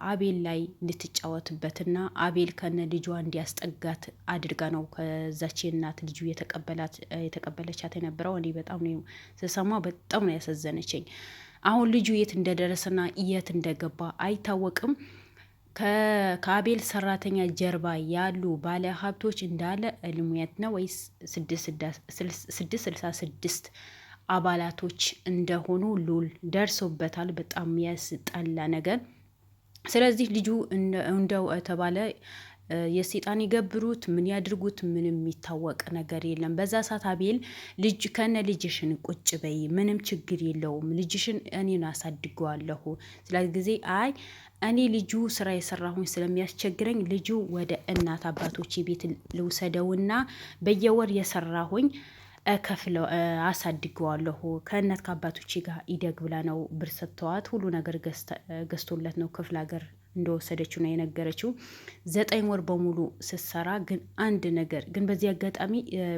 አቤል ላይ እንድትጫወትበትና አቤል ከነ ልጇ እንዲያስጠጋት አድርጋ ነው ከዛች እናት ልጁ የተቀበለቻት የነበረው። እኔ በጣም ነው ስሰማ በጣም ነው ያሳዘነችኝ። አሁን ልጁ የት እንደደረሰና የት እንደገባ አይታወቅም። ከአቤል ሰራተኛ ጀርባ ያሉ ባለ ሀብቶች እንዳለ እልሙየት ነው ወይስ 666 አባላቶች እንደሆኑ ሉል ደርሶበታል። በጣም ያስጠላ ነገር። ስለዚህ ልጁ እንደው ተባለ የሰይጣን ይገብሩት ምን ያድርጉት ምንም የሚታወቅ ነገር የለም። በዛ ሰዓት አቤል ከነ ልጅሽን ቁጭ በይ፣ ምንም ችግር የለውም፣ ልጅሽን እኔን አሳድገዋለሁ። ስለዚህ ጊዜ እኔ ልጁ ስራ የሰራሁኝ ስለሚያስቸግረኝ ልጁ ወደ እናት አባቶች ቤት ልውሰደውና በየወር የሰራሁኝ ከፍለው አሳድገዋለሁ ከእናት ከአባቶች ጋር ይደግ ብላ ነው ብር ሰጥተዋት ሁሉ ነገር ገዝቶለት ነው ክፍለ ሀገር እንደወሰደችው ነው የነገረችው። 9 ወር በሙሉ ስትሰራ ግን አንድ ነገር ግን በዚህ አጋጣሚ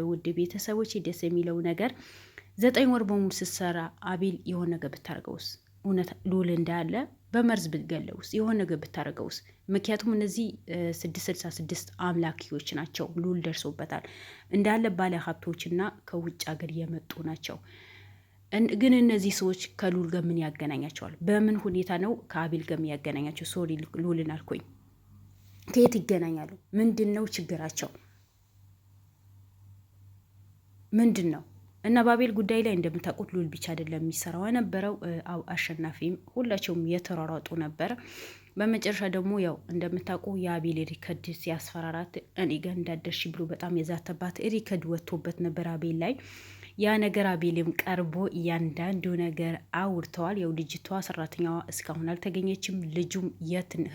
ውድ ቤተሰቦች ደስ የሚለው ነገር 9 ወር በሙሉ ስትሰራ አቤል የሆነ ነገር ብታደርገውስ፣ እውነት ሉል እንዳለ በመርዝ ብትገለውስ፣ የሆነ ነገር ብታደርገውስ? ምክንያቱም እነዚህ 666 አምላኪዎች ናቸው። ሉል ደርሶበታል እንዳለ ባለ ሀብቶችና ከውጭ ሀገር የመጡ ናቸው። ግን እነዚህ ሰዎች ከሉል ጋር ምን ያገናኛቸዋል? በምን ሁኔታ ነው ከአቤል ጋር የሚያገናኛቸው? ሶሪ ሉልን አልኩኝ። ከየት ይገናኛሉ? ምንድን ነው ችግራቸው? ምንድን ነው? እና በአቤል ጉዳይ ላይ እንደምታውቁት ሉል ብቻ አይደለም የሚሰራው የነበረው፣ አሸናፊም ሁላቸውም የተሯሯጡ ነበረ። በመጨረሻ ደግሞ ያው እንደምታውቁ የአቤል ሪከርድ ሲያስፈራራት እኔ ጋር እንዳደርሽ ብሎ በጣም የዛተባት ሪከርድ ወጥቶበት ነበር አቤል ላይ። ያ ነገር አቤልም ቀርቦ እያንዳንዱ ነገር አውርተዋል። ያው ልጅቷ ሰራተኛዋ እስካሁን አልተገኘችም። ልጁም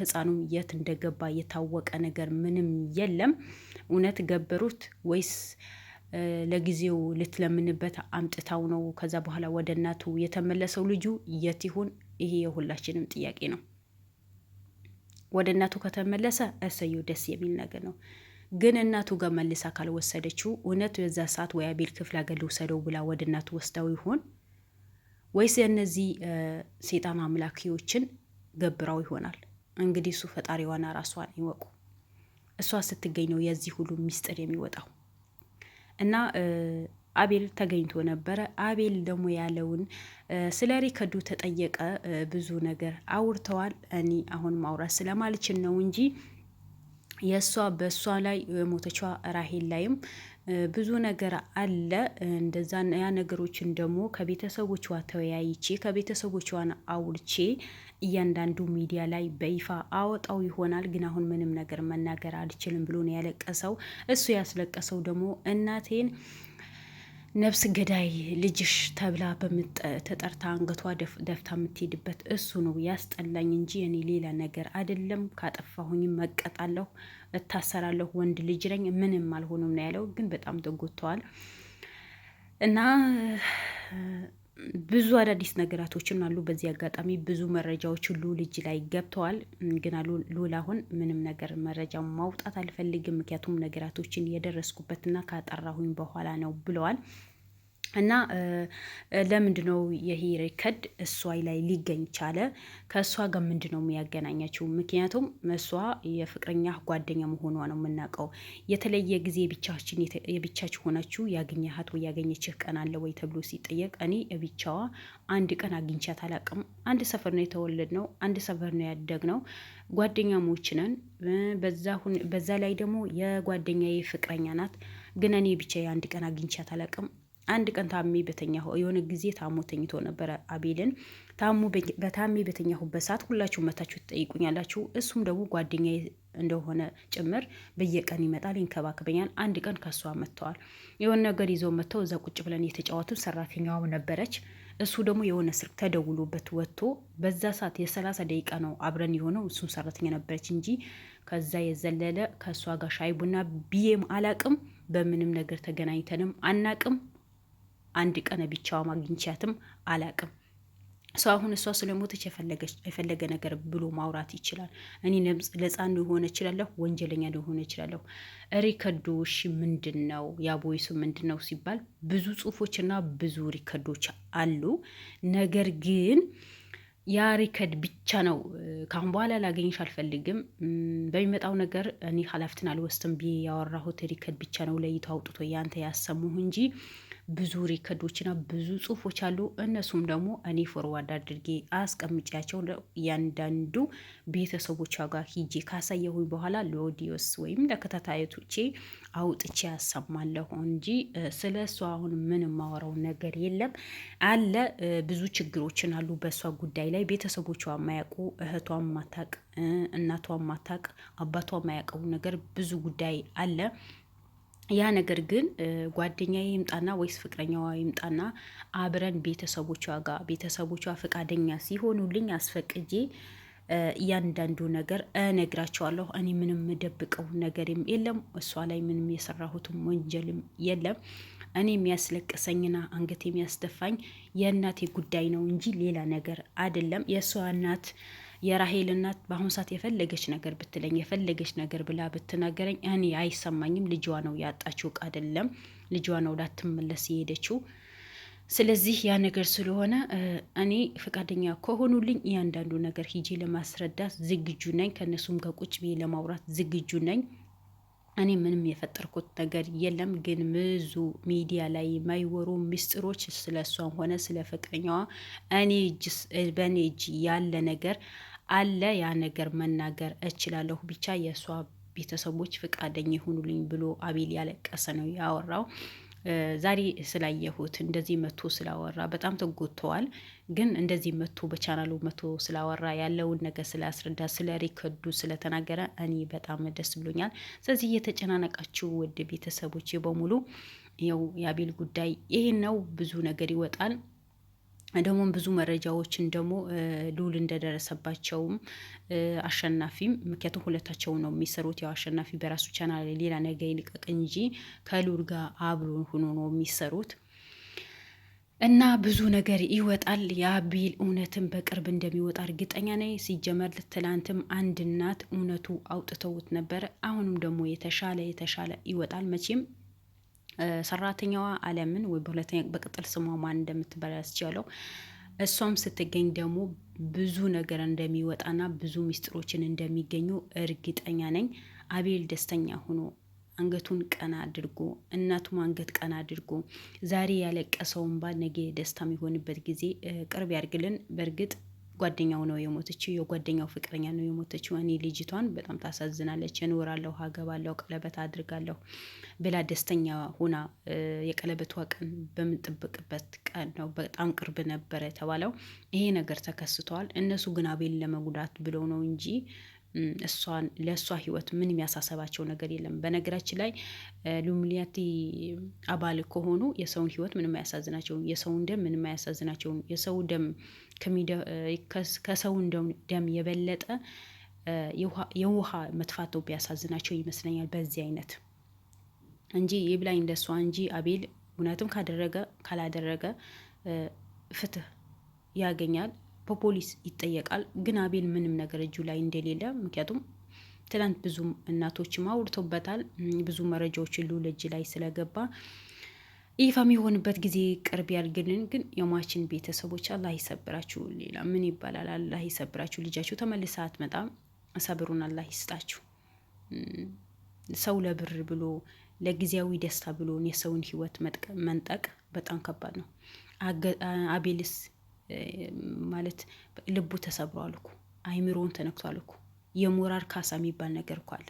ህፃኑም የት እንደገባ የታወቀ ነገር ምንም የለም። እውነት ገበሩት ወይስ ለጊዜው ልትለምንበት አምጥታው ነው ከዛ በኋላ ወደ እናቱ የተመለሰው? ልጁ የት ይሁን? ይሄ የሁላችንም ጥያቄ ነው። ወደ እናቱ ከተመለሰ እሰየው፣ ደስ የሚል ነገር ነው። ግን እናቱ ጋር መልሳ ካልወሰደችው እውነት በዛ ሰዓት ወይ አቤል ክፍለ ሀገር ልውሰደው ብላ ወደ እናቱ ወስደው ይሆን ወይስ የእነዚህ ሴጣን አምላኪዎችን ገብራው ይሆናል? እንግዲህ እሱ ፈጣሪዋና ራሷን ይወቁ። እሷ ስትገኝ ነው የዚህ ሁሉ ሚስጥር የሚወጣው። እና አቤል ተገኝቶ ነበረ። አቤል ደግሞ ያለውን ስለ ሪከርዱ ተጠየቀ። ብዙ ነገር አውርተዋል። እኔ አሁን ማውራት ስለማልችል ነው እንጂ የእሷ በእሷ ላይ የሞተቿ ራሄል ላይም ብዙ ነገር አለ። እንደዛ ያ ነገሮችን ደግሞ ከቤተሰቦቿ ተወያይቼ ከቤተሰቦቿን አውርቼ እያንዳንዱ ሚዲያ ላይ በይፋ አወጣው ይሆናል። ግን አሁን ምንም ነገር መናገር አልችልም ብሎ ነው ያለቀሰው። እሱ ያስለቀሰው ደግሞ እናቴን ነፍስ ገዳይ ልጅሽ ተብላ ተጠርታ አንገቷ ደፍታ የምትሄድበት እሱ ነው ያስጠላኝ እንጂ እኔ ሌላ ነገር አይደለም። ካጠፋሁኝም መቀጣለሁ፣ እታሰራለሁ፣ ወንድ ልጅ ነኝ፣ ምንም አልሆኑም ነው ያለው። ግን በጣም ተጎድተዋል እና ብዙ አዳዲስ ነገራቶችን አሉ። በዚህ አጋጣሚ ብዙ መረጃዎች ሉል እጅ ላይ ገብተዋል። ግን ሉል አሁን ምንም ነገር መረጃ ማውጣት አልፈልግም፣ ምክንያቱም ነገራቶችን የደረስኩበትና ካጠራሁኝ በኋላ ነው ብለዋል። እና ለምንድን ነው ይሄ ሪከርድ እሷ ላይ ሊገኝ ቻለ? ከእሷ ጋር ምንድን ነው የሚያገናኛችው? ምክንያቱም እሷ የፍቅረኛ ጓደኛ መሆኗ ነው የምናውቀው። የተለየ ጊዜ የብቻችሁ ሆናችሁ ያገኘሃት ወይ ያገኘችህ ቀን አለ ወይ ተብሎ ሲጠየቅ እኔ ብቻዋ አንድ ቀን አግኝቻት አላውቅም። አንድ ሰፈር ነው የተወለድነው፣ አንድ ሰፈር ነው ያደግነው፣ ጓደኛሞች ነን። በዛ ላይ ደግሞ የጓደኛዬ ፍቅረኛ ናት። ግን እኔ ብቻ አንድ ቀን አግኝቻት አላውቅም። አንድ ቀን ታሜ የሆነ ጊዜ ታሞ ተኝቶ ነበረ አቤልን። በታሜ በተኛሁበት ሰዓት ሁላችሁ መታችሁ ትጠይቁኛላችሁ። እሱም ደግሞ ጓደኛዬ እንደሆነ ጭምር በየቀን ይመጣል፣ ይንከባከበኛል። አንድ ቀን ከሷ መጥተዋል። የሆነ ነገር ይዘው መጥተው እዛ ቁጭ ብለን የተጫወቱ ሰራተኛው ነበረች። እሱ ደግሞ የሆነ ስልክ ተደውሎበት ወጥቶ በዛ ሰዓት የ30 ደቂቃ ነው አብረን የሆነው። እሱም ሰራተኛ ነበረች እንጂ ከዛ የዘለለ ከእሷ ጋር ሻይ ቡና ብዬም አላቅም። በምንም ነገር ተገናኝተንም አናቅም። አንድ ቀን ብቻዋ ማግኝቻትም አላቅም። ሰው አሁን እሷ ስለሞተች የፈለገ ነገር ብሎ ማውራት ይችላል። እኔ ለጻን ሊሆነ ይችላለሁ፣ ወንጀለኛ ሊሆነ ይችላለሁ። ሪከርዶሽ ምንድን ነው ያቦይሱ ምንድን ነው ሲባል ብዙ ጽሁፎችና ብዙ ሪከርዶች አሉ። ነገር ግን ያ ሪከርድ ብቻ ነው። ካሁን በኋላ ላገኝሽ አልፈልግም፣ በሚመጣው ነገር እኔ ኃላፊነትን አልወስድም ብዬ ያወራሁት ሪከርድ ብቻ ነው ለይቶ አውጥቶ ያንተ ያሰሙህ እንጂ ብዙ ሪከርዶችና ብዙ ጽሁፎች አሉ። እነሱም ደግሞ እኔ ፎርዋርድ አድርጌ አስቀምጫቸው እያንዳንዱ ቤተሰቦቿ ጋር ሂጄ ካሳየሁኝ በኋላ ለኦዲዮስ ወይም ለከታታዮቼ አውጥቼ ያሰማለሁ እንጂ ስለ እሷ አሁን ምን የማወራው ነገር የለም። አለ ብዙ ችግሮችን አሉ በእሷ ጉዳይ ላይ ቤተሰቦቿ ማያውቁ፣ እህቷ ማታቅ፣ እናቷ ማታቅ፣ አባቷ ማያውቀው ነገር ብዙ ጉዳይ አለ። ያ ነገር ግን ጓደኛዬ ይምጣና ወይስ ፍቅረኛዋ ይምጣና አብረን ቤተሰቦቿ ጋር ቤተሰቦቿ ፈቃደኛ ሲሆኑልኝ አስፈቅጄ እያንዳንዱ ነገር እነግራቸዋለሁ። እኔ ምንም የምደብቀው ነገርም የለም፣ እሷ ላይ ምንም የሰራሁትም ወንጀልም የለም። እኔ የሚያስለቅሰኝና አንገት የሚያስደፋኝ የእናቴ ጉዳይ ነው እንጂ ሌላ ነገር አይደለም። የእሷ እናት የራሄል እናት በአሁኑ ሰዓት የፈለገች ነገር ብትለኝ የፈለገች ነገር ብላ ብትናገረኝ እኔ አይሰማኝም። ልጇ ነው ያጣችው፣ እቃ አይደለም። ልጇ ነው ላትመለስ የሄደችው። ስለዚህ ያ ነገር ስለሆነ እኔ ፈቃደኛ ከሆኑልኝ እያንዳንዱ ነገር ሂጄ ለማስረዳት ዝግጁ ነኝ። ከእነሱም ጋር ቁጭ ብዬ ለማውራት ዝግጁ ነኝ። እኔ ምንም የፈጠርኩት ነገር የለም። ግን ብዙ ሚዲያ ላይ የማይወሩ ምስጢሮች ስለ እሷም ሆነ ስለ ፍቅረኛዋ በእኔ እጅ ያለ ነገር አለ። ያ ነገር መናገር እችላለሁ። ብቻ የእሷ ቤተሰቦች ፍቃደኛ ይሆኑልኝ ብሎ አቤል ያለቀሰ ነው ያወራው። ዛሬ ስላየሁት እንደዚህ መቶ ስላወራ በጣም ተጎድተዋል። ግን እንደዚህ መቶ በቻናሉ መቶ ስላወራ ያለውን ነገር ስላስረዳ ስለ ሪከርዱ ስለተናገረ እኔ በጣም ደስ ብሎኛል። ስለዚህ እየተጨናነቃችሁ ውድ ቤተሰቦች በሙሉ ያው የአቤል ጉዳይ ይሄን ነው። ብዙ ነገር ይወጣል። ደግሞ ብዙ መረጃዎችን ደግሞ ልዑል እንደደረሰባቸውም አሸናፊም፣ ምክንያቱም ሁለታቸው ነው የሚሰሩት። ያው አሸናፊ በራሱ ቻናል ሌላ ነገር ይልቀቅ እንጂ ከልዑል ጋር አብሮ ሆኖ ነው የሚሰሩት እና ብዙ ነገር ይወጣል። የአቤል እውነትም በቅርብ እንደሚወጣ እርግጠኛ ነኝ። ሲጀመር ትላንትም አንድ እናት እውነቱ አውጥተውት ነበረ። አሁንም ደግሞ የተሻለ ይወጣል መቼም ሰራተኛዋ አለምን ወይ በሁለተኛ በቅጥል ስሟ ማን እንደምትባል ያስቻለው እሷም ስትገኝ ደግሞ ብዙ ነገር እንደሚወጣና ብዙ ሚስጥሮችን እንደሚገኙ እርግጠኛ ነኝ። አቤል ደስተኛ ሆኖ አንገቱን ቀና አድርጎ እናቱም አንገት ቀና አድርጎ ዛሬ ያለቀሰውን ባል ነገ ደስታ የሚሆንበት ጊዜ ቅርብ ያድርግልን። በእርግጥ ጓደኛው ነው የሞተችው፣ የጓደኛው ፍቅረኛ ነው የሞተችው። እኔ ልጅቷን በጣም ታሳዝናለች። እኖራለሁ፣ አገባለሁ፣ ቀለበት አድርጋለሁ ብላ ደስተኛ ሆና የቀለበቷ ቀን በምንጠብቅበት ቀን ነው በጣም ቅርብ ነበረ የተባለው። ይሄ ነገር ተከስቷል። እነሱ ግን አቤል ለመጉዳት ብለው ነው እንጂ ለእሷ ህይወት ምን የሚያሳሰባቸው ነገር የለም። በነገራችን ላይ ሉሚሊያቲ አባል ከሆኑ የሰውን ህይወት ምንም አያሳዝናቸውም። የሰውን ደም ምንም አያሳዝናቸውም። የሰው ደም ከሰውን ደም የበለጠ የውሃ መጥፋት ቢያሳዝናቸው ይመስለኛል በዚህ አይነት እንጂ ይብላኝ እንደሷ እንጂ አቤል እውነትም ካደረገ ካላደረገ ፍትህ ያገኛል፣ በፖሊስ ይጠየቃል። ግን አቤል ምንም ነገር እጁ ላይ እንደሌለ ምክንያቱም ትናንት ብዙ እናቶችም አውርተውበታል። ብዙ መረጃዎች ልዑል እጅ ላይ ስለገባ ይፋ የሚሆንበት ጊዜ ቅርብ ያድርግልን። ግን የሟችን ቤተሰቦች አላህ ይሰብራችሁ። ሌላ ምን ይባላል? አላህ ይሰብራችሁ። ልጃችሁ ተመልሳ አትመጣም። ሰብሩን አላህ ይስጣችሁ። ሰው ለብር ብሎ ለጊዜያዊ ደስታ ብሎ የሰውን ህይወት መንጠቅ በጣም ከባድ ነው። አቤልስ ማለት ልቡ ተሰብሯል እኮ አይምሮውን ተነክቷል እኮ። የሞራል ካሳ የሚባል ነገር እኮ አለ።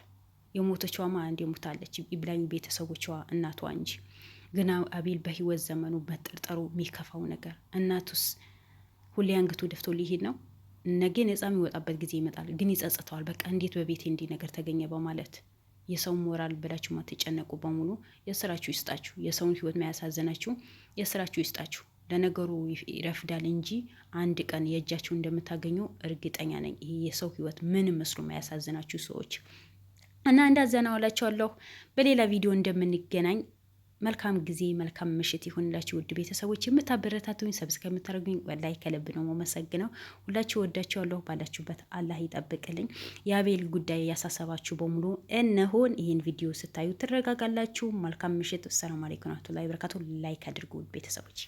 የሞተችዋማ አንዴ ሞታለች ይብላኝ ቤተሰቦቿ እናቷ እንጂ። ግን አቤል በህይወት ዘመኑ መጠርጠሩ የሚከፋው ነገር እናቱስ ሁሌ አንገቱ ደፍቶ ሊሄድ ነው። ነገ ነጻ የሚወጣበት ጊዜ ይመጣል። ግን ይጸጽተዋል። በቃ እንዴት በቤቴ እንዲህ ነገር ተገኘ በማለት የሰው ሞራል ብላችሁ ማትጨነቁ በሙሉ የስራችሁ ይስጣችሁ። የሰውን ህይወት ማያሳዘናችሁ የስራችሁ ይስጣችሁ። ለነገሩ ይረፍዳል እንጂ አንድ ቀን የእጃችሁ እንደምታገኙ እርግጠኛ ነኝ። ይሄ የሰው ህይወት ምንም መስሎ ማያሳዝናችሁ ሰዎች እና እንዳዘናዋላችኋለሁ። በሌላ ቪዲዮ እንደምንገናኝ መልካም ጊዜ መልካም ምሽት ይሁንላችሁ። ውድ ቤተሰቦች የምታበረታቱኝ ሰብስክራይብ የምታደርጉኝ ወላሂ ከልብ ነው የማመሰግነው። ሁላችሁ ወዳችኋለሁ። ባላችሁበት አላህ ይጠብቅልኝ። የአቤል ጉዳይ ያሳሰባችሁ በሙሉ እነሆን ይህን ቪዲዮ ስታዩ ትረጋጋላችሁ። መልካም ምሽት። ሰላም አለይኩም ወራህመቱላሂ ወበረካቱ። ላይክ አድርጉ ቤተሰቦች።